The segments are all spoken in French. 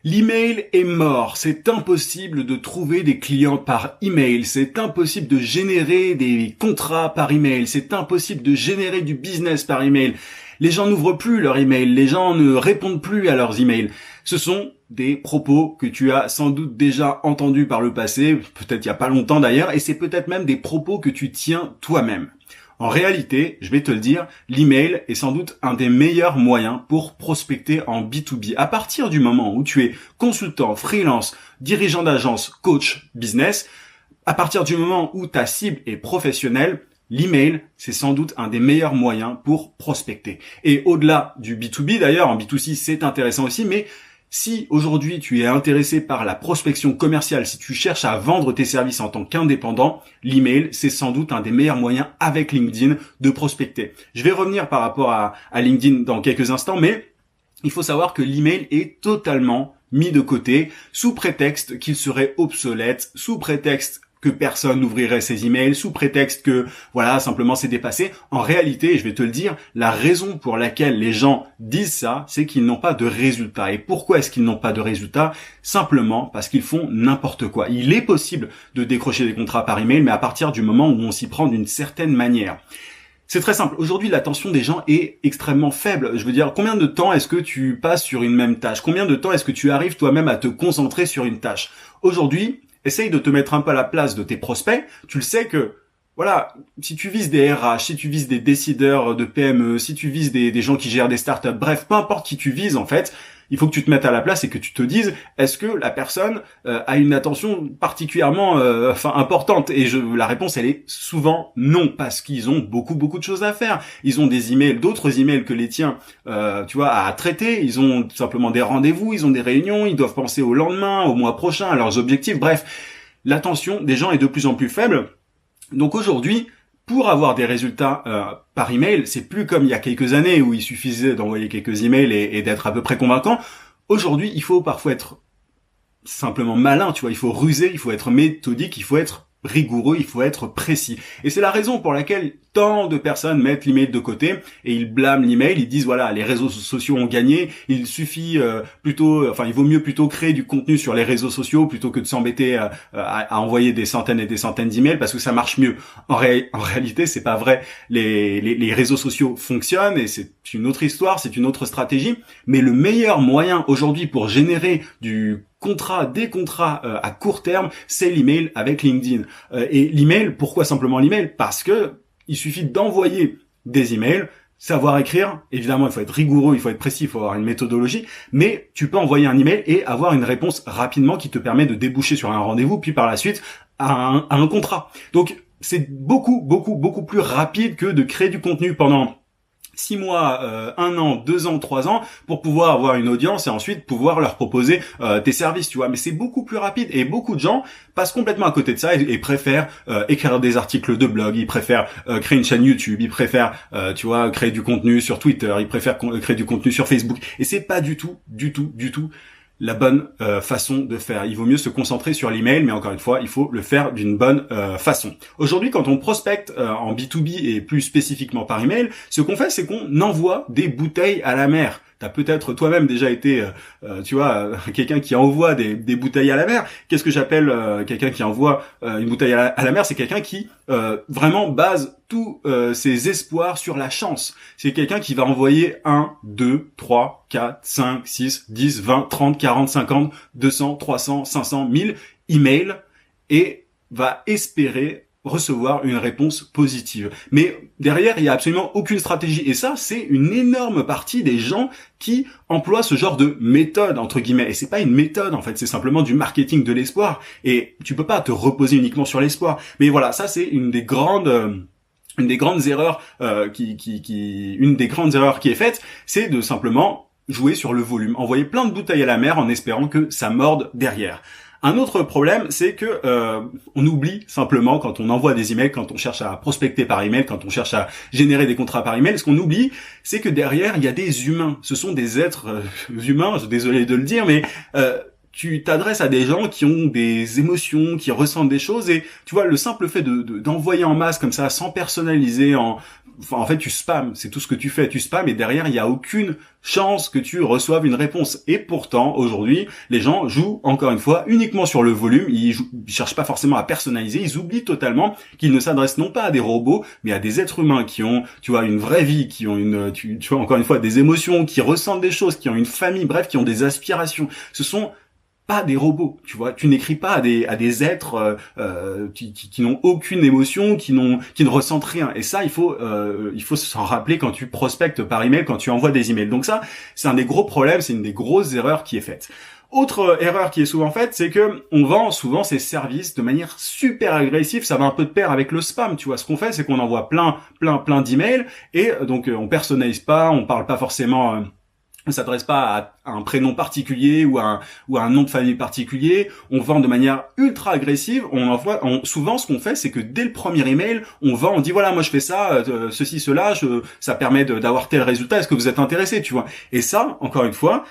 L'email est mort, c'est impossible de trouver des clients par email, c'est impossible de générer des contrats par email, c'est impossible de générer du business par email. Les gens n'ouvrent plus leur email, les gens ne répondent plus à leurs emails. Ce sont des propos que tu as sans doute déjà entendus par le passé, peut-être il y a pas longtemps d'ailleurs, et c'est peut-être même des propos que tu tiens toi-même. En réalité, je vais te le dire, l'email est sans doute un des meilleurs moyens pour prospecter en B2B. À partir du moment où tu es consultant, freelance, dirigeant d'agence, coach, business, à partir du moment où ta cible est professionnelle, l'email, c'est sans doute un des meilleurs moyens pour prospecter. Et au-delà du B2B d'ailleurs, en B2C c'est intéressant aussi, mais si aujourd'hui tu es intéressé par la prospection commerciale, si tu cherches à vendre tes services en tant qu'indépendant, l'email c'est sans doute un des meilleurs moyens avec LinkedIn de prospecter. Je vais revenir par rapport à LinkedIn dans quelques instants, mais il faut savoir que l'email est totalement mis de côté sous prétexte qu'il serait obsolète, sous prétexte que personne n'ouvrirait ses emails, sous prétexte que, voilà, simplement c'est dépassé. En réalité, je vais te le dire, la raison pour laquelle les gens disent ça, c'est qu'ils n'ont pas de résultats. Et pourquoi est-ce qu'ils n'ont pas de résultats? Simplement parce qu'ils font n'importe quoi. Il est possible de décrocher des contrats par email, mais à partir du moment où on s'y prend d'une certaine manière. C'est très simple. Aujourd'hui, l'attention des gens est extrêmement faible. Je veux dire, combien de temps est-ce que tu passes sur une même tâche? Combien de temps est-ce que tu arrives toi-même à te concentrer sur une tâche? Aujourd'hui, essaye de te mettre un peu à la place de tes prospects. Tu le sais que, voilà, si tu vises des RH, si tu vises des décideurs de PME, si tu vises des gens qui gèrent des startups, bref, peu importe qui tu vises, en fait, il faut que tu te mettes à la place et que tu te dises, est-ce que la personne a une attention particulièrement importante? Et la réponse, elle est souvent non, parce qu'ils ont beaucoup de choses à faire. Ils ont des emails, d'autres emails que les tiens, tu vois, à traiter. Ils ont tout simplement des rendez-vous, ils ont des réunions, ils doivent penser au lendemain, au mois prochain, à leurs objectifs. Bref, l'attention des gens est de plus en plus faible. Donc aujourd'hui, pour avoir des résultats par email, c'est plus comme il y a quelques années où il suffisait d'envoyer quelques emails et d'être à peu près convaincant. Aujourd'hui, il faut parfois être simplement malin, tu vois, il faut ruser, il faut être méthodique, il faut être rigoureux, il faut être précis. Et c'est la raison pour laquelle tant de personnes mettent l'email de côté et ils blâment l'email, ils disent voilà, les réseaux sociaux ont gagné, il suffit il vaut mieux plutôt créer du contenu sur les réseaux sociaux plutôt que de s'embêter à envoyer des centaines et des centaines d'emails parce que ça marche mieux. En réalité, c'est pas vrai. Les réseaux sociaux fonctionnent et c'est une autre histoire, c'est une autre stratégie, mais le meilleur moyen aujourd'hui pour générer des contrats à court terme, c'est l'email avec LinkedIn. Et l'email, pourquoi simplement l'email? Parce que il suffit d'envoyer des emails, savoir écrire. Évidemment, il faut être rigoureux, il faut être précis, il faut avoir une méthodologie, mais tu peux envoyer un email et avoir une réponse rapidement qui te permet de déboucher sur un rendez-vous, puis par la suite à un contrat. Donc, c'est beaucoup plus rapide que de créer du contenu pendant 6 mois, 1 an, 2 ans, 3 ans pour pouvoir avoir une audience et ensuite pouvoir leur proposer tes services, tu vois. Mais c'est beaucoup plus rapide et beaucoup de gens passent complètement à côté de ça et préfèrent écrire des articles de blog, ils préfèrent créer une chaîne YouTube, ils préfèrent créer du contenu sur Twitter, ils préfèrent créer du contenu sur Facebook et c'est pas du tout la bonne façon de faire. Il vaut mieux se concentrer sur l'email, mais encore une fois, il faut le faire d'une bonne façon. Aujourd'hui, quand on prospecte en B2B et plus spécifiquement par email, ce qu'on fait, c'est qu'on envoie des bouteilles à la mer. T'as peut-être toi-même déjà été, quelqu'un qui envoie des bouteilles à la mer. Qu'est-ce que j'appelle quelqu'un qui envoie une bouteille à la mer? C'est quelqu'un qui vraiment base tous ses espoirs sur la chance. C'est quelqu'un qui va envoyer 1, 2, 3, 4, 5, 6, 10, 20, 30, 40, 50, 200, 300, 500, 1000 emails et va espérer recevoir une réponse positive. Mais derrière, il y a absolument aucune stratégie. Et ça, c'est une énorme partie des gens qui emploient ce genre de méthode, entre guillemets. Et c'est pas une méthode, en fait. C'est simplement du marketing de l'espoir. Et tu peux pas te reposer uniquement sur l'espoir. Mais voilà, ça, c'est une des grandes erreurs qui est faite, c'est de simplement jouer sur le volume. Envoyer plein de bouteilles à la mer en espérant que ça morde derrière. Un autre problème, c'est que on oublie simplement quand on envoie des emails, quand on cherche à prospecter par email, quand on cherche à générer des contrats par email, ce qu'on oublie, c'est que derrière, il y a des humains. Ce sont des êtres humains, je suis désolé de le dire, mais tu t'adresses à des gens qui ont des émotions, qui ressentent des choses, et tu vois, le simple fait d'envoyer en masse comme ça, sans personnaliser, en fait, tu spams, c'est tout ce que tu fais, tu spams, et derrière, il y a aucune chance que tu reçoives une réponse. Et pourtant, aujourd'hui, les gens jouent, encore une fois, uniquement sur le volume, ils cherchent pas forcément à personnaliser, ils oublient totalement qu'ils ne s'adressent non pas à des robots, mais à des êtres humains qui ont, tu vois, une vraie vie, qui ont tu vois, encore une fois, des émotions, qui ressentent des choses, qui ont une famille, bref, qui ont des aspirations. Ce sont pas des robots, tu vois. Tu n'écris pas à des êtres qui n'ont aucune émotion, qui ne ressentent rien. Et ça, il faut s'en rappeler quand tu prospectes par email, quand tu envoies des emails. Donc ça, c'est un des gros problèmes, c'est une des grosses erreurs qui est faite. Autre erreur qui est souvent faite, c'est que on vend souvent ces services de manière super agressive. Ça va un peu de pair avec le spam, tu vois. Ce qu'on fait, c'est qu'on envoie plein d'emails, et donc on personnalise pas, on parle pas forcément. On s'adresse pas à un prénom particulier ou à un nom de famille particulier. On vend de manière ultra agressive. Souvent, ce qu'on fait, c'est que dès le premier email, on vend, on dit voilà, moi je fais ça, ceci, cela, ça permet d'avoir tel résultat. Est-ce que vous êtes intéressé, tu vois? Et ça, encore une fois,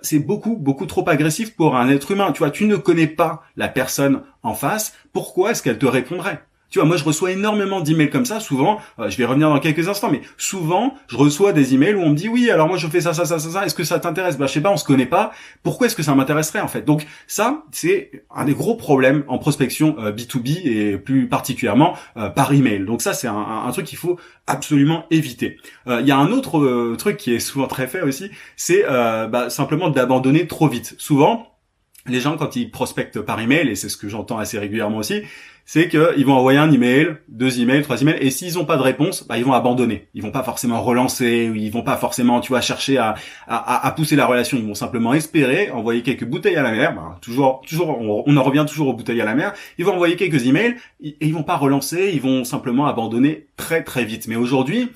c'est beaucoup trop agressif pour un être humain. Tu vois, tu ne connais pas la personne en face. Pourquoi est-ce qu'elle te répondrait? Tu vois, moi je reçois énormément d'emails comme ça, souvent, je vais revenir dans quelques instants, mais souvent, je reçois des emails où on me dit oui, alors moi je fais ça, est-ce que ça t'intéresse? Bah je sais pas, on se connaît pas, pourquoi est-ce que ça m'intéresserait en fait? Donc ça, c'est un des gros problèmes en prospection B2B et plus particulièrement par email. Donc ça, c'est un truc qu'il faut absolument éviter. Il y a un autre truc qui est souvent très fait aussi, c'est simplement d'abandonner trop vite. Souvent, les gens, quand ils prospectent par email, et c'est ce que j'entends assez régulièrement aussi, c'est qu'ils vont envoyer un email, 2 emails, 3 emails, et s'ils n'ont pas de réponse, ils vont abandonner. Ils vont pas forcément relancer, ou ils vont pas forcément, tu vois, chercher à pousser la relation. Ils vont simplement espérer envoyer quelques bouteilles à la mer. Toujours, on en revient toujours aux bouteilles à la mer. Ils vont envoyer quelques emails, et ils vont pas relancer, ils vont simplement abandonner très vite. Mais aujourd'hui,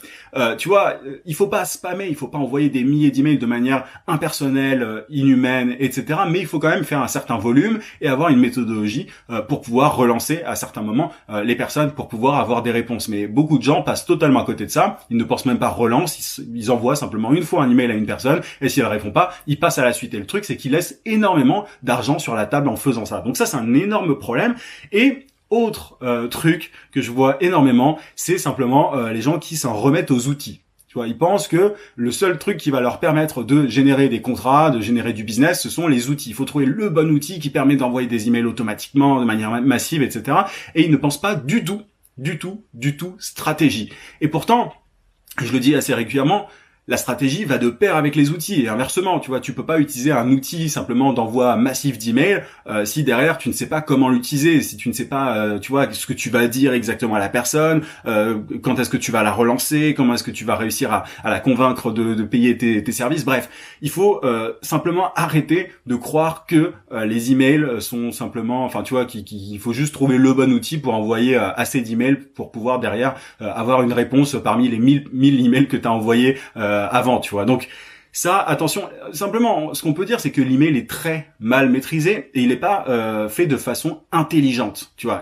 tu vois, il faut pas spammer, il faut pas envoyer des milliers d'emails de manière impersonnelle, inhumaine, etc. Mais il faut quand même faire un certain volume et avoir une méthodologie pour pouvoir relancer à certains moments les personnes, pour pouvoir avoir des réponses. Mais beaucoup de gens passent totalement à côté de ça. Ils ne pensent même pas relance, ils envoient simplement une fois un email à une personne, et si elle répond pas, ils passent à la suite. Et le truc, c'est qu'ils laissent énormément d'argent sur la table en faisant ça. Donc ça, c'est un énorme problème. Et autre truc que je vois énormément, c'est simplement les gens qui s'en remettent aux outils. Tu vois, ils pensent que le seul truc qui va leur permettre de générer des contrats, de générer du business, ce sont les outils. Il faut trouver le bon outil qui permet d'envoyer des emails automatiquement, de manière massive, etc. Et ils ne pensent pas du tout stratégie. Et pourtant, je le dis assez régulièrement, la stratégie va de pair avec les outils, et inversement, tu vois, tu peux pas utiliser un outil simplement d'envoi massif d'emails si derrière tu ne sais pas comment l'utiliser, si tu ne sais pas, tu vois, ce que tu vas dire exactement à la personne, quand est-ce que tu vas la relancer, comment est-ce que tu vas réussir à la convaincre de payer tes services. Bref, il faut simplement arrêter de croire que les emails sont simplement, enfin tu vois, qu'il faut juste trouver le bon outil pour envoyer assez d'emails pour pouvoir derrière avoir une réponse parmi les 1000 emails que tu as envoyés avant, tu vois. Donc ça, attention, simplement, ce qu'on peut dire, c'est que l'email est très mal maîtrisé et il n'est pas fait de façon intelligente, tu vois.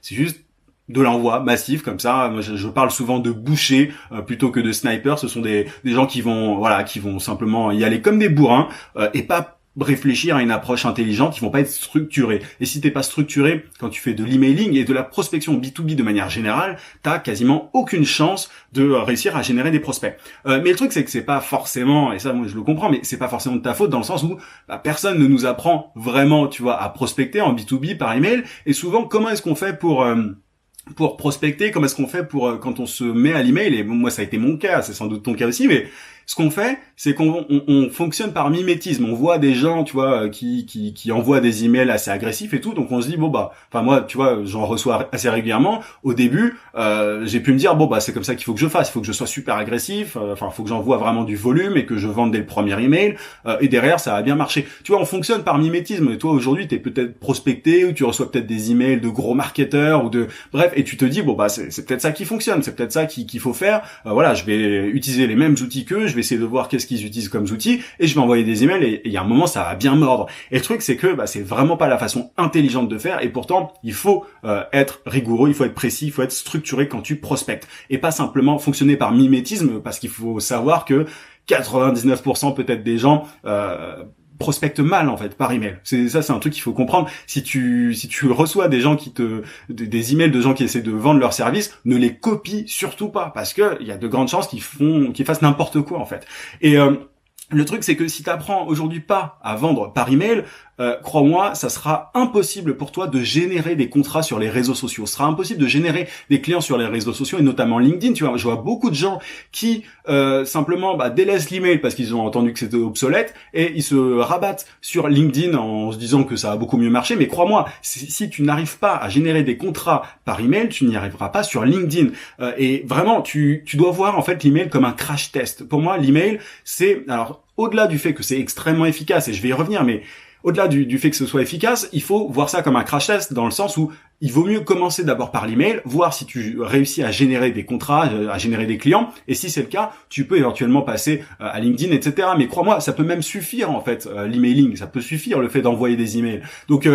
C'est juste de l'envoi massif comme ça. Moi, je parle souvent de bouchers plutôt que de snipers. Ce sont des gens qui vont simplement y aller comme des bourrins et pas réfléchir à une approche intelligente. Ils vont pas être structurés. Et si t'es pas structuré quand tu fais de l'emailing et de la prospection B2B de manière générale, t'as quasiment aucune chance de réussir à générer des prospects. Mais le truc, c'est que c'est pas forcément, et ça moi je le comprends, mais c'est pas forcément de ta faute dans le sens où personne ne nous apprend vraiment, tu vois, à prospecter en B2B par email. Et souvent, comment est-ce qu'on fait pour prospecter, comment est-ce qu'on fait pour quand on se met à l'email, et moi ça a été mon cas, c'est sans doute ton cas aussi, mais ce qu'on fait, c'est qu'on fonctionne par mimétisme. On voit des gens, tu vois, qui envoient des emails assez agressifs et tout, donc on se dit moi, tu vois, j'en reçois assez régulièrement. Au début, j'ai pu me dire c'est comme ça qu'il faut que je fasse, il faut que je sois super agressif, faut que j'envoie vraiment du volume et que je vende dès le premier email, et derrière ça a bien marché. Tu vois, on fonctionne par mimétisme. Et toi aujourd'hui, t'es peut-être prospecté ou tu reçois peut-être des emails de gros marketeurs bref, et tu te dis c'est peut-être ça qui fonctionne, c'est peut-être ça qu'il faut faire. Je vais utiliser les mêmes outils qu'eux, je vais essayer de voir qu'est-ce qu'ils utilisent comme outils et je vais envoyer des emails et il y a un moment ça va bien mordre. Et le truc c'est que c'est vraiment pas la façon intelligente de faire, et pourtant il faut être rigoureux, il faut être précis, il faut être structuré quand tu prospectes et pas simplement fonctionner par mimétisme, parce qu'il faut savoir que 99% peut-être des gens prospectent mal en fait par email. C'est un truc qu'il faut comprendre. Si tu reçois des gens des emails de gens qui essaient de vendre leurs services, ne les copie surtout pas, parce que il y a de grandes chances qu'ils fassent n'importe quoi en fait. Et le truc, c'est que si tu apprends aujourd'hui pas à vendre par email, crois-moi, ça sera impossible pour toi de générer des contrats sur les réseaux sociaux. Ce sera impossible de générer des clients sur les réseaux sociaux, et notamment LinkedIn. Tu vois, je vois beaucoup de gens qui simplement délaissent l'email parce qu'ils ont entendu que c'était obsolète, et ils se rabattent sur LinkedIn en se disant que ça a beaucoup mieux marché. Mais crois-moi, si tu n'arrives pas à générer des contrats par email, tu n'y arriveras pas sur LinkedIn. Et vraiment, tu dois voir en fait l'email comme un crash test. Pour moi, l'email, c'est au-delà du fait que c'est extrêmement efficace, et je vais y revenir, mais au-delà du fait que ce soit efficace, il faut voir ça comme un crash test, dans le sens où il vaut mieux commencer d'abord par l'email, voir si tu réussis à générer des contrats, à générer des clients, et si c'est le cas, tu peux éventuellement passer à LinkedIn, etc. Mais crois-moi, ça peut même suffire en fait, l'emailing, ça peut suffire le fait d'envoyer des emails. Donc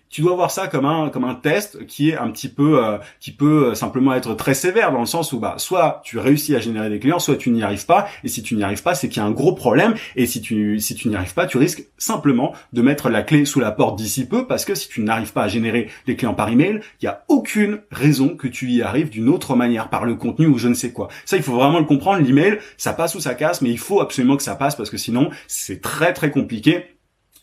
tu dois voir ça comme un test qui est un petit peu qui peut simplement être très sévère, dans le sens où soit tu réussis à générer des clients, soit tu n'y arrives pas, et si tu n'y arrives pas, c'est qu'il y a un gros problème, et si tu n'y arrives pas, tu risques simplement de mettre la clé sous la porte d'ici peu, parce que si tu n'arrives pas à générer des clients par email, il y a aucune raison que tu y arrives d'une autre manière, par le contenu ou je ne sais quoi. Ça, il faut vraiment le comprendre. L'email, ça passe ou ça casse, mais il faut absolument que ça passe, parce que sinon c'est très très compliqué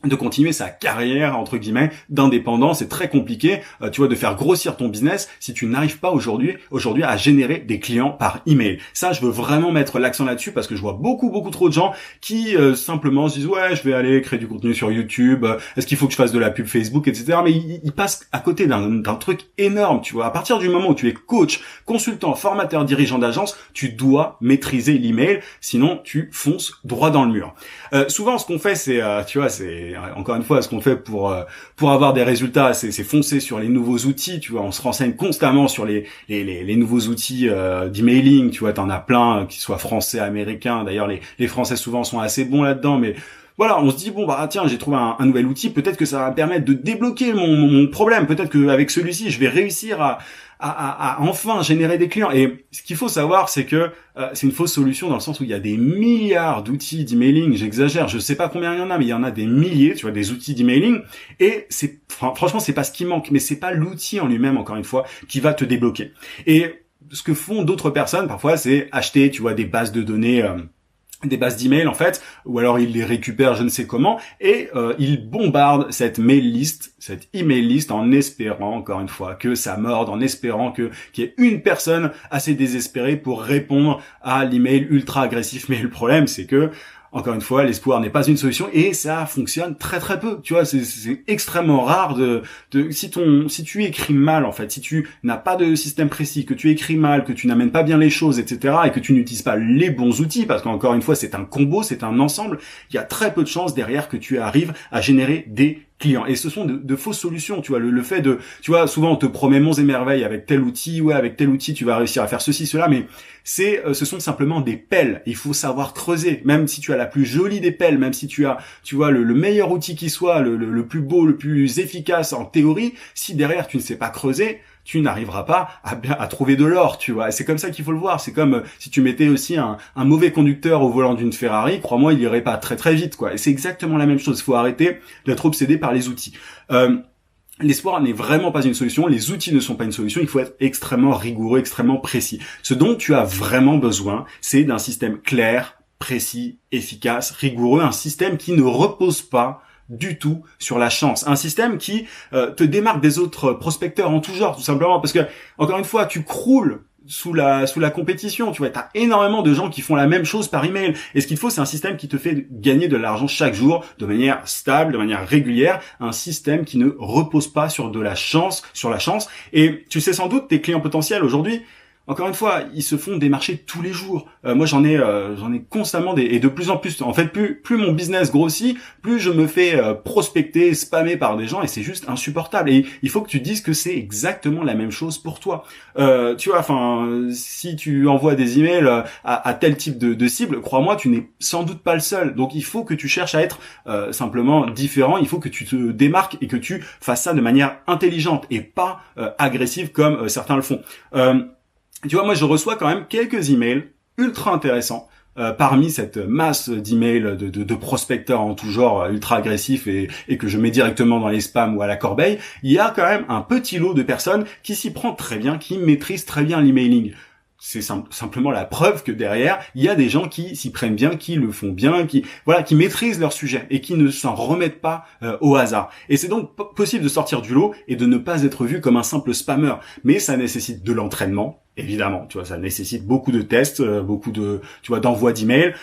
de continuer sa carrière entre guillemets d'indépendant. C'est très compliqué, tu vois, de faire grossir ton business si tu n'arrives pas aujourd'hui à générer des clients par email. Ça, je veux vraiment mettre l'accent là-dessus, parce que je vois beaucoup trop de gens qui simplement se disent ouais, je vais aller créer du contenu sur YouTube, est-ce qu'il faut que je fasse de la pub Facebook, etc. Mais ils passent à côté d'un truc énorme, tu vois. À partir du moment où tu es coach, consultant, formateur, dirigeant d'agence, tu dois maîtriser l'email, sinon tu fonces droit dans le mur. Souvent, ce qu'on fait, c'est encore une fois, ce qu'on fait pour avoir des résultats, c'est foncer sur les nouveaux outils, tu vois. On se renseigne constamment sur les nouveaux outils d'emailing, tu vois. T'en as plein, qu'ils soient français, américains. D'ailleurs, les Français souvent sont assez bons là-dedans, mais voilà, on se dit tiens, j'ai trouvé un nouvel outil, peut-être que ça va me permettre de débloquer mon problème, peut-être qu'avec celui-ci, je vais réussir à enfin générer des clients. Et ce qu'il faut savoir, c'est que c'est une fausse solution, dans le sens où il y a des milliards d'outils d'emailing. J'exagère, je sais pas combien il y en a, mais il y en a des milliers, tu vois, des outils d'emailing. Et franchement, c'est pas ce qui manque, mais c'est pas l'outil en lui-même, encore une fois, qui va te débloquer. Et ce que font d'autres personnes, parfois, c'est acheter, tu vois, des bases de données, des bases d'email en fait, ou alors ils les récupèrent je ne sais comment, et ils bombardent cette mail list, cette email list, en espérant encore une fois que ça morde, en espérant qu'il y ait une personne assez désespérée pour répondre à l'email ultra agressif. Mais le problème, c'est que encore une fois, l'espoir n'est pas une solution, et ça fonctionne très très peu. Tu vois, c'est extrêmement rare si tu écris mal en fait, si tu n'as pas de système précis, que tu écris mal, que tu n'amènes pas bien les choses, etc., et que tu n'utilises pas les bons outils, parce qu'encore une fois, c'est un combo, c'est un ensemble. Il y a très peu de chances derrière que tu arrives à générer des clients. Et ce sont de fausses solutions, tu vois, le fait de, tu vois, souvent on te promet monts et merveilles avec tel outil, ouais, avec tel outil tu vas réussir à faire ceci, cela, mais ce sont simplement des pelles. Il faut savoir creuser, même si tu as la plus jolie des pelles, même si tu as, tu vois, le meilleur outil qui soit, le plus beau, le plus efficace en théorie, si derrière tu ne sais pas creuser, tu n'arriveras pas à trouver de l'or, tu vois. Et c'est comme ça qu'il faut le voir. C'est comme si tu mettais aussi un mauvais conducteur au volant d'une Ferrari, crois-moi, il irait pas très très vite, quoi. Et c'est exactement la même chose. Il faut arrêter d'être obsédé par les outils. L'espoir n'est vraiment pas une solution, les outils ne sont pas une solution, il faut être extrêmement rigoureux, extrêmement précis. Ce dont tu as vraiment besoin, c'est d'un système clair, précis, efficace, rigoureux, un système qui ne repose pas du tout sur la chance, un système qui te démarque des autres prospecteurs en tout genre, tout simplement, parce que encore une fois, tu croules sous la compétition, tu vois, t'as énormément de gens qui font la même chose par email, et ce qu'il faut, c'est un système qui te fait gagner de l'argent chaque jour, de manière stable, de manière régulière, un système qui ne repose pas sur la chance, et tu sais sans doute, tes clients potentiels aujourd'hui, encore une fois, ils se font démarcher tous les jours. Moi, j'en ai constamment et de plus en plus. En fait, plus mon business grossit, plus je me fais prospecter, spammer par des gens, et c'est juste insupportable. Et il faut que tu dises que c'est exactement la même chose pour toi. Tu vois, enfin, si tu envoies des emails à tel type de cible, crois-moi, tu n'es sans doute pas le seul. Donc, il faut que tu cherches à être simplement différent. Il faut que tu te démarques et que tu fasses ça de manière intelligente et pas agressive comme certains le font. Tu vois, moi, je reçois quand même quelques emails ultra intéressants parmi cette masse d'emails de prospecteurs en tout genre ultra agressifs et que je mets directement dans les spams ou à la corbeille, il y a quand même un petit lot de personnes qui s'y prend très bien, qui maîtrisent très bien l'emailing. C'est simplement la preuve que derrière, il y a des gens qui s'y prennent bien, qui le font bien, qui maîtrisent leur sujet et qui ne s'en remettent pas au hasard. Et c'est donc possible de sortir du lot et de ne pas être vu comme un simple spammer. Mais ça nécessite de l'entraînement, évidemment. Tu vois, ça nécessite beaucoup de tests, beaucoup de, d'envoi d'emails,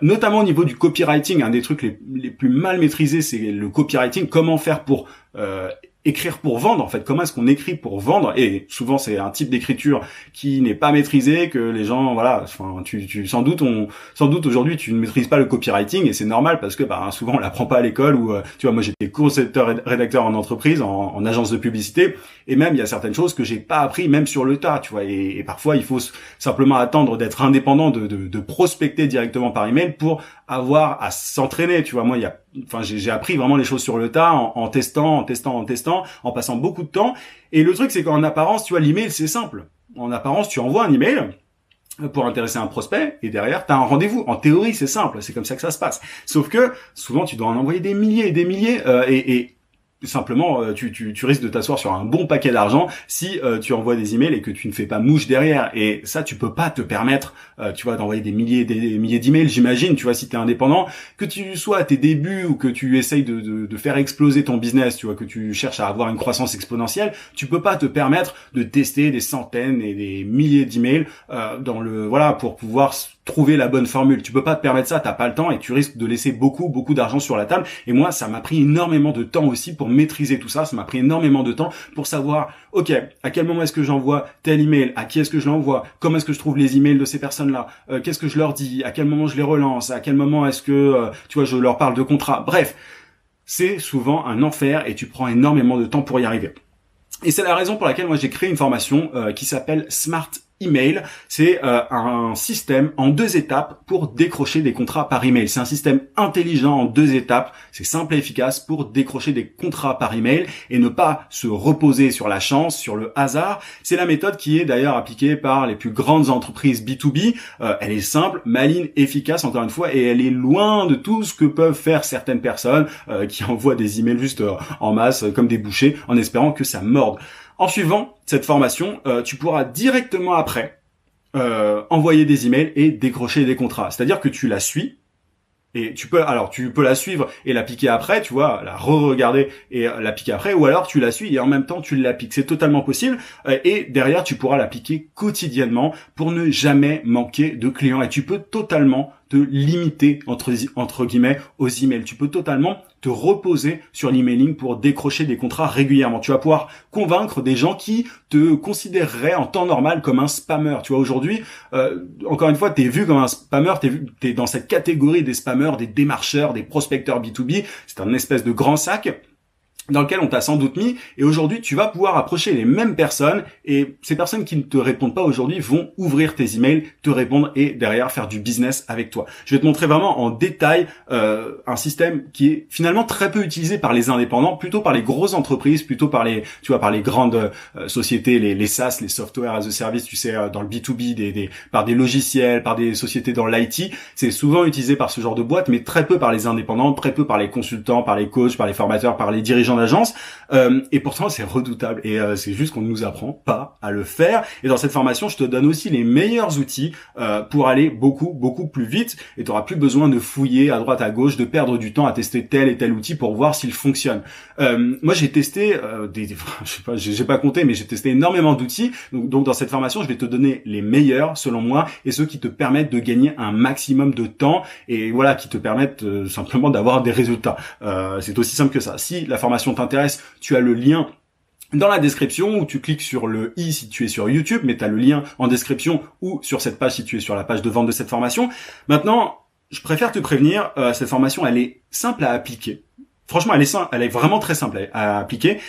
notamment au niveau du copywriting. Un des trucs les plus mal maîtrisés, c'est le copywriting. Comment faire pour écrire pour vendre, en fait, comment est-ce qu'on écrit pour vendre, et souvent c'est un type d'écriture qui n'est pas maîtrisé, que les gens, sans doute aujourd'hui tu ne maîtrises pas le copywriting, et c'est normal parce que souvent on l'apprend pas à l'école, ou moi j'étais concepteur rédacteur en entreprise, en agence de publicité, et même il y a certaines choses que j'ai pas appris même sur le tas, et parfois il faut simplement attendre d'être indépendant, de prospecter directement par email pour avoir à s'entraîner, moi j'ai appris vraiment les choses sur le tas en testant, en passant beaucoup de temps. Et le truc, c'est qu'en apparence, l'email, c'est simple. En apparence, tu envoies un email pour intéresser un prospect et derrière, tu as un rendez-vous. En théorie, c'est simple. C'est comme ça que ça se passe. Sauf que souvent, tu dois en envoyer des milliers et des milliers et simplement, tu risques de t'asseoir sur un bon paquet d'argent si tu envoies des emails et que tu ne fais pas mouche derrière. Et ça, tu peux pas te permettre, d'envoyer des milliers d'emails. J'imagine, si t'es indépendant, que tu sois à tes débuts ou que tu essayes de faire exploser ton business, que tu cherches à avoir une croissance exponentielle, tu peux pas te permettre de tester des centaines et des milliers d'emails pour pouvoir trouver la bonne formule. Tu peux pas te permettre ça, t'as pas le temps et tu risques de laisser beaucoup d'argent sur la table. Et moi, ça m'a pris énormément de temps aussi pour maîtriser tout ça. Ça m'a pris énormément de temps pour savoir, ok, à quel moment est-ce que j'envoie tel email, à qui est-ce que je l'envoie, comment est-ce que je trouve les emails de ces personnes-là, qu'est-ce que je leur dis, à quel moment je les relance, à quel moment est-ce que, je leur parle de contrat. Bref, c'est souvent un enfer et tu prends énormément de temps pour y arriver. Et c'est la raison pour laquelle moi j'ai créé une formation qui s'appelle Smart Email. C'est un système en 2 étapes pour décrocher des contrats par email. C'est un système intelligent en 2 étapes. C'est simple et efficace pour décrocher des contrats par email et ne pas se reposer sur la chance, sur le hasard. C'est la méthode qui est d'ailleurs appliquée par les plus grandes entreprises B2B. Elle est simple, maligne, efficace encore une fois, et elle est loin de tout ce que peuvent faire certaines personnes qui envoient des emails juste en masse comme des bouchées en espérant que ça morde. En suivant cette formation, tu pourras directement après envoyer des emails et décrocher des contrats. C'est-à-dire que tu la suis et tu peux la suivre et l'appliquer après, la re-regarder et l'appliquer après, ou alors tu la suis et en même temps tu l'appliques. C'est totalement possible et derrière tu pourras l'appliquer quotidiennement pour ne jamais manquer de clients et tu peux totalement te limiter entre guillemets aux emails. Tu peux totalement te reposer sur l'emailing pour décrocher des contrats régulièrement. Tu vas pouvoir convaincre des gens qui te considéreraient en temps normal comme un spammer. Aujourd'hui, encore une fois, t'es vu comme un spammer, t'es dans cette catégorie des spammers, des démarcheurs, des prospecteurs B2B. C'est un espèce de grand sac dans lequel on t'a sans doute mis, et aujourd'hui tu vas pouvoir approcher les mêmes personnes, et ces personnes qui ne te répondent pas aujourd'hui vont ouvrir tes emails, te répondre et derrière faire du business avec toi. Je vais te montrer vraiment en détail un système qui est finalement très peu utilisé par les indépendants, plutôt par les grosses entreprises, plutôt par les grandes sociétés, les SaaS, les software as a service, dans le B2B, par des logiciels, par des sociétés dans l'IT. C'est souvent utilisé par ce genre de boîte, mais très peu par les indépendants, très peu par les consultants, par les coachs, par les formateurs, par les dirigeants d'agence, et pourtant c'est redoutable et c'est juste qu'on ne nous apprend pas à le faire. Et dans cette formation, je te donne aussi les meilleurs outils pour aller beaucoup plus vite, et tu n'auras plus besoin de fouiller à droite à gauche, de perdre du temps à tester tel et tel outil pour voir s'il fonctionne. Moi j'ai testé j'ai pas compté, mais j'ai testé énormément d'outils. Donc dans cette formation, je vais te donner les meilleurs selon moi et ceux qui te permettent de gagner un maximum de temps et qui te permettent simplement d'avoir des résultats. C'est aussi simple que ça. Si la formation t'intéresse, tu as le lien dans la description, où tu cliques sur le i si tu es sur YouTube, mais tu as le lien en description ou sur cette page si tu es sur la page de vente de cette formation. Maintenant, je préfère te prévenir, cette formation, elle est simple à appliquer. Franchement, elle est vraiment très simple à appliquer.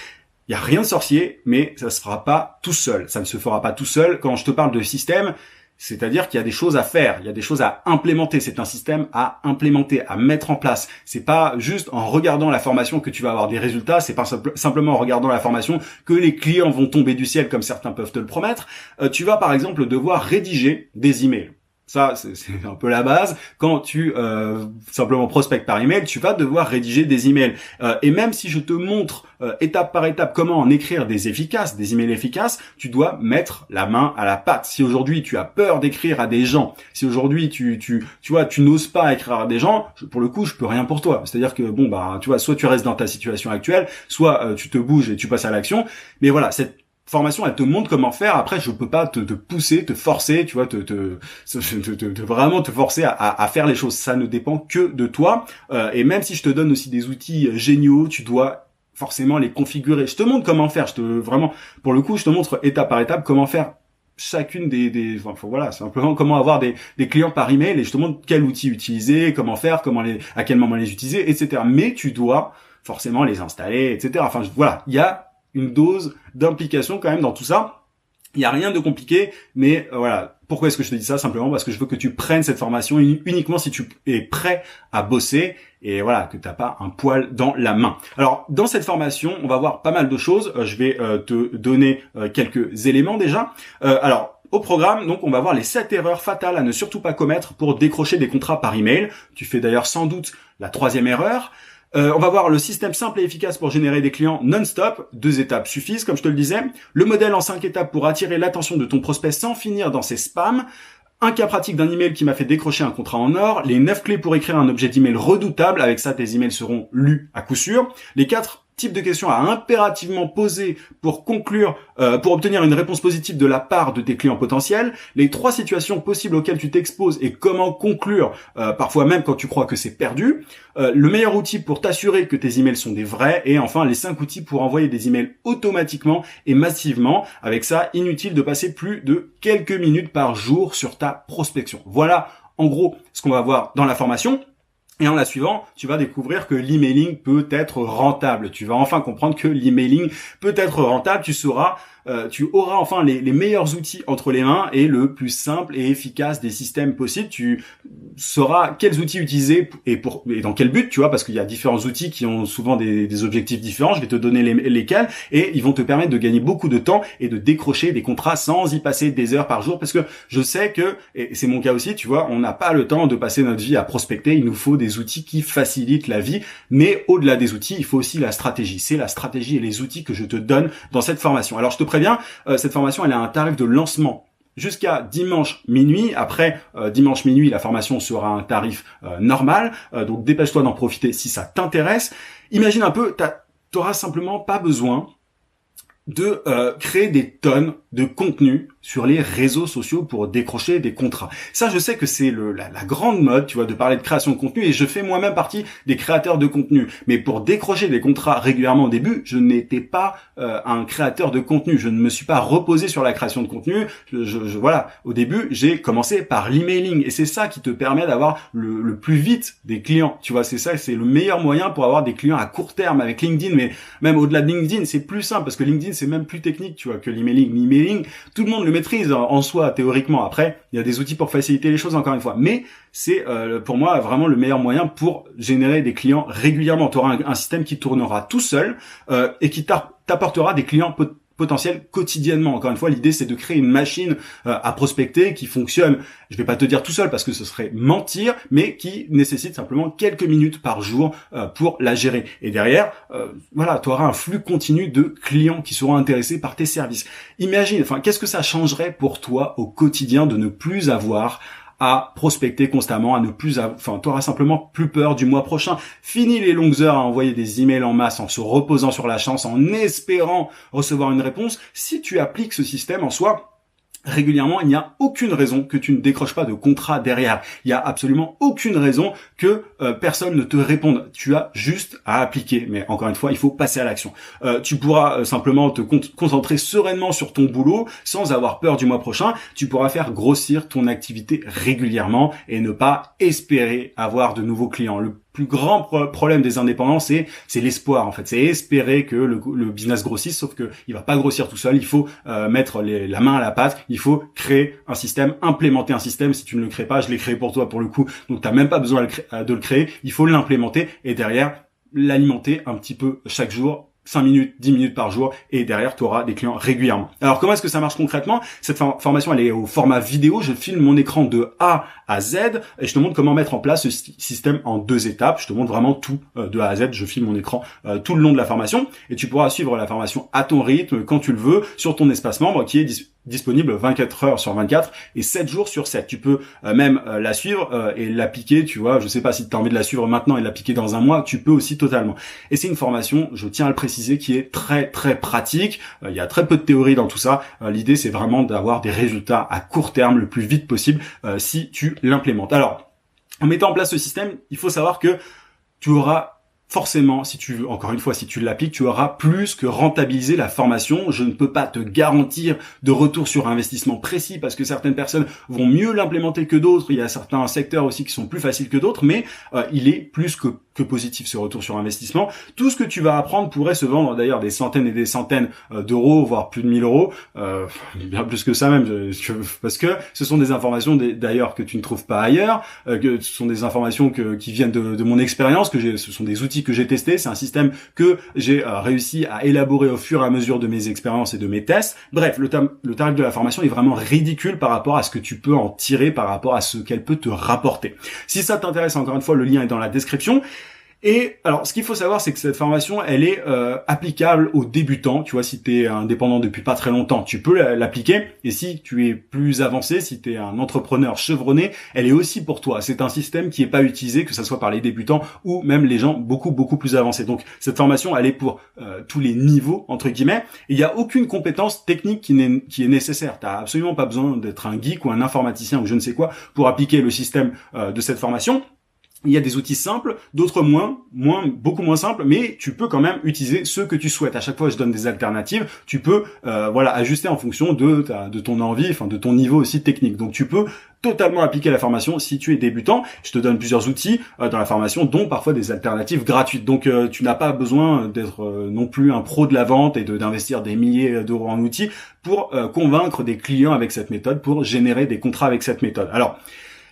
Il y a rien de sorcier, mais ça se fera pas tout seul. Ça ne se fera pas tout seul. Quand je te parle de système, c'est-à-dire qu'il y a des choses à faire, il y a des choses à implémenter. C'est un système à implémenter, à mettre en place. C'est pas juste en regardant la formation que tu vas avoir des résultats. C'est pas simplement en regardant la formation que les clients vont tomber du ciel comme certains peuvent te le promettre. Tu vas par exemple devoir rédiger des emails. Ça, c'est un peu la base. Quand tu simplement prospectes par email, tu vas devoir rédiger des emails. Et même si je te montre étape par étape comment en écrire des emails efficaces, tu dois mettre la main à la pâte. Si aujourd'hui tu as peur d'écrire à des gens, si aujourd'hui tu vois, tu n'oses pas écrire à des gens, pour le coup, je peux rien pour toi. C'est-à-dire que bon tu vois, soit tu restes dans ta situation actuelle, soit tu te bouges et tu passes à l'action. Mais voilà, cette formation, elle te montre comment faire. Après, je peux pas te pousser, te forcer, tu vois, vraiment te forcer à faire les choses. Ça ne dépend que de toi. Et même si je te donne aussi des outils géniaux, tu dois forcément les configurer. Je te montre comment faire. Vraiment, pour le coup, je te montre étape par étape comment faire chacune voilà, simplement comment avoir des clients par email, et je te montre quel outil utiliser, comment faire, à quel moment les utiliser, etc. Mais tu dois forcément les installer, etc. Enfin, voilà, il y a une dose d'implication quand même dans tout ça. Il y a rien de compliqué, mais voilà. Pourquoi est-ce que je te dis ça? Simplement parce que je veux que tu prennes cette formation uniquement si tu es prêt à bosser, et voilà, que t'as pas un poil dans la main. Alors, dans cette formation, on va voir pas mal de choses. Je vais te donner quelques éléments déjà. Alors, au programme, donc, on va voir les 7 erreurs fatales à ne surtout pas commettre pour décrocher des contrats par email. Tu fais d'ailleurs sans doute la 3e erreur. On va voir le système simple et efficace pour générer des clients non-stop. 2 étapes suffisent, comme je te le disais. Le modèle en 5 étapes pour attirer l'attention de ton prospect sans finir dans ses spams. Un cas pratique d'un email qui m'a fait décrocher un contrat en or. Les 9 clés pour écrire un objet d'email redoutable. Avec ça, tes emails seront lus à coup sûr. Les 4 types de questions à impérativement poser pour conclure, pour obtenir une réponse positive de la part de tes clients potentiels, les 3 situations possibles auxquelles tu t'exposes et comment conclure, parfois même quand tu crois que c'est perdu, le meilleur outil pour t'assurer que tes emails sont des vrais, et enfin les 5 outils pour envoyer des emails automatiquement et massivement. Avec ça, inutile de passer plus de quelques minutes par jour sur ta prospection. Voilà en gros ce qu'on va voir dans la formation. Et en la suivant, tu vas découvrir que l'emailing peut être rentable. Tu vas enfin comprendre que l'emailing peut être rentable. Tu auras enfin les meilleurs outils entre les mains et le plus simple et efficace des systèmes possibles. Tu sauras quels outils utiliser et dans quel but, tu vois, parce qu'il y a différents outils qui ont souvent des objectifs différents. Je vais te donner lesquels, et ils vont te permettre de gagner beaucoup de temps et de décrocher des contrats sans y passer des heures par jour, parce que je sais que, et c'est mon cas aussi, tu vois, on n'a pas le temps de passer notre vie à prospecter. Il nous faut des outils qui facilitent la vie, mais au-delà des outils, il faut aussi la stratégie. C'est la stratégie et les outils que je te donne dans cette formation. Alors je te préviens, cette formation, elle a un tarif de lancement jusqu'à dimanche minuit. Après dimanche minuit, la formation sera un tarif normal. Donc dépêche-toi d'en profiter si ça t'intéresse. Imagine un peu, t'auras simplement pas besoin de créer des tonnes de contenu sur les réseaux sociaux pour décrocher des contrats. Ça, je sais que c'est la grande mode, tu vois, de parler de création de contenu, et je fais moi-même partie des créateurs de contenu. Mais pour décrocher des contrats régulièrement au début, je n'étais pas un créateur de contenu. Je ne me suis pas reposé sur la création de contenu. Voilà, au début, j'ai commencé par l'emailing, et c'est ça qui te permet d'avoir le plus vite des clients. Tu vois, c'est le meilleur moyen pour avoir des clients à court terme avec LinkedIn. Mais même au-delà de LinkedIn, c'est plus simple, parce que LinkedIn, c'est même plus technique, tu vois, que l'emailing. L'emailing, tout le monde le maîtrise en soi théoriquement. Après, il y a des outils pour faciliter les choses, encore une fois, mais c'est pour moi vraiment le meilleur moyen pour générer des clients régulièrement. Tu auras un système qui tournera tout seul et qui t'apportera des clients potentiel quotidiennement. Encore une fois, l'idée, c'est de créer une machine à prospecter qui fonctionne, je vais pas te dire tout seul parce que ce serait mentir, mais qui nécessite simplement quelques minutes par jour pour la gérer. Et derrière, voilà, tu auras un flux continu de clients qui seront intéressés par tes services. Imagine, qu'est-ce que ça changerait pour toi au quotidien de ne plus avoir à prospecter constamment, t'auras simplement plus peur du mois prochain. Fini les longues heures à envoyer des emails en masse en se reposant sur la chance, en espérant recevoir une réponse. Si tu appliques ce système en soi, régulièrement, il n'y a aucune raison que tu ne décroches pas de contrat derrière. Il n'y a absolument aucune raison que personne ne te réponde. Tu as juste à appliquer. Mais encore une fois, il faut passer à l'action. Tu pourras simplement te concentrer sereinement sur ton boulot sans avoir peur du mois prochain. Tu pourras faire grossir ton activité régulièrement et ne pas espérer avoir de nouveaux clients. Le plus grand problème des indépendants, c'est l'espoir, en fait. C'est espérer que le business grossisse, sauf que il va pas grossir tout seul. Il faut mettre la main à la pâte. Il faut créer un système, implémenter un système. Si tu ne le crées pas, je l'ai créé pour toi pour le coup. Donc t'as même pas besoin de le créer. Il faut l'implémenter et derrière l'alimenter un petit peu chaque jour 5 minutes, 10 minutes par jour, et derrière, tu auras des clients régulièrement. Alors, comment est-ce que ça marche concrètement? Cette formation, elle est au format vidéo. Je filme mon écran de A à Z, et je te montre comment mettre en place ce système en 2 étapes. Je te montre vraiment tout de A à Z. Je filme mon écran tout le long de la formation, et tu pourras suivre la formation à ton rythme, quand tu le veux, sur ton espace membre, qui est disponible 24 heures sur 24 et 7 jours sur 7. Tu peux même la suivre et l'appliquer, tu vois. Je sais pas si tu as envie de la suivre maintenant et l'appliquer dans un mois, tu peux aussi totalement. Et c'est une formation, je tiens à le préciser, qui est très très pratique. Il y a très peu de théorie dans tout ça. L'idée, c'est vraiment d'avoir des résultats à court terme le plus vite possible si tu l'implémentes. Alors, en mettant en place ce système, il faut savoir que tu auras forcément, si tu l'appliques, tu auras plus que rentabilisé la formation. Je ne peux pas te garantir de retour sur investissement précis parce que certaines personnes vont mieux l'implémenter que d'autres. Il y a certains secteurs aussi qui sont plus faciles que d'autres, mais il est plus que positif ce retour sur investissement. Tout ce que tu vas apprendre pourrait se vendre d'ailleurs des centaines et des centaines d'euros, voire plus de 1000 euros, bien plus que ça même, parce que ce sont des informations d'ailleurs que tu ne trouves pas ailleurs, que ce sont des informations qui viennent de mon expérience, ce sont des outils que j'ai testés, c'est un système que j'ai réussi à élaborer au fur et à mesure de mes expériences et de mes tests. Bref, le tarif de la formation est vraiment ridicule par rapport à ce que tu peux en tirer, par rapport à ce qu'elle peut te rapporter. Si ça t'intéresse, encore une fois, le lien est dans la description. Et alors, ce qu'il faut savoir, c'est que cette formation, elle est applicable aux débutants. Tu vois, si tu es indépendant depuis pas très longtemps, tu peux l'appliquer. Et si tu es plus avancé, si tu es un entrepreneur chevronné, elle est aussi pour toi. C'est un système qui est pas utilisé, que ce soit par les débutants ou même les gens beaucoup plus avancés. Donc, cette formation, elle est pour tous les niveaux, entre guillemets. Et il n'y a aucune compétence technique qui est nécessaire. Tu n'as absolument pas besoin d'être un geek ou un informaticien ou je ne sais quoi pour appliquer le système de cette formation. Il y a des outils simples, d'autres beaucoup moins simples, mais tu peux quand même utiliser ceux que tu souhaites. À chaque fois, je donne des alternatives. Tu peux, ajuster en fonction de ton envie, enfin de ton niveau aussi technique. Donc, tu peux totalement appliquer la formation si tu es débutant. Je te donne plusieurs outils dans la formation, dont parfois des alternatives gratuites. Donc, tu n'as pas besoin d'être non plus un pro de la vente et d'investir des milliers d'euros en outils pour convaincre des clients avec cette méthode, pour générer des contrats avec cette méthode. Alors,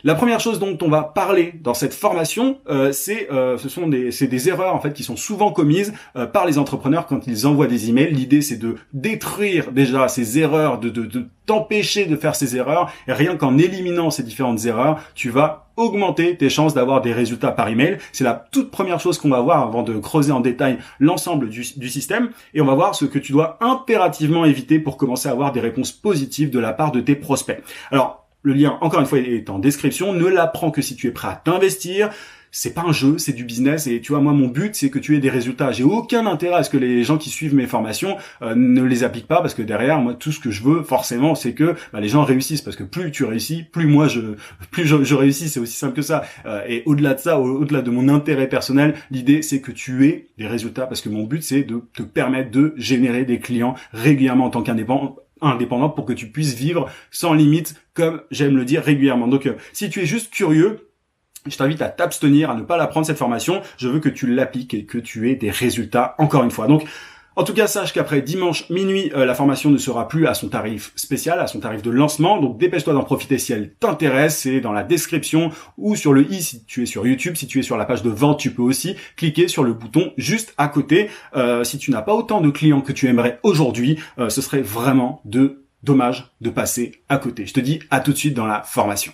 la première chose dont on va parler dans cette formation, c'est des erreurs en fait qui sont souvent commises par les entrepreneurs quand ils envoient des emails. L'idée, c'est de détruire déjà ces erreurs, de t'empêcher de faire ces erreurs. Et rien qu'en éliminant ces différentes erreurs, tu vas augmenter tes chances d'avoir des résultats par email. C'est la toute première chose qu'on va voir avant de creuser en détail l'ensemble du système. Et on va voir ce que tu dois impérativement éviter pour commencer à avoir des réponses positives de la part de tes prospects. Alors, le lien, encore une fois, est en description. Ne l'apprends que si tu es prêt à t'investir. C'est pas un jeu, c'est du business. Et tu vois, moi, mon but, c'est que tu aies des résultats. J'ai aucun intérêt à ce que les gens qui suivent mes formations ne les appliquent pas, parce que derrière, moi, tout ce que je veux, forcément, c'est que les gens réussissent. Parce que plus tu réussis, plus je réussis. C'est aussi simple que ça. Et au-delà de ça, au-delà de mon intérêt personnel, l'idée, c'est que tu aies des résultats. Parce que mon but, c'est de te permettre de générer des clients régulièrement en tant qu'indépendant pour que tu puisses vivre sans limite, comme j'aime le dire régulièrement. Donc, si tu es juste curieux, je t'invite à t'abstenir, à ne pas la prendre cette formation. Je veux que tu l'appliques et que tu aies des résultats encore une fois. Donc, en tout cas, sache qu'après dimanche minuit, la formation ne sera plus à son tarif spécial, à son tarif de lancement. Donc, dépêche-toi d'en profiter si elle t'intéresse. C'est dans la description ou sur le i si tu es sur YouTube. Si tu es sur la page de vente, tu peux aussi cliquer sur le bouton juste à côté. Si tu n'as pas autant de clients que tu aimerais aujourd'hui, ce serait vraiment dommage de passer à côté. Je te dis à tout de suite dans la formation.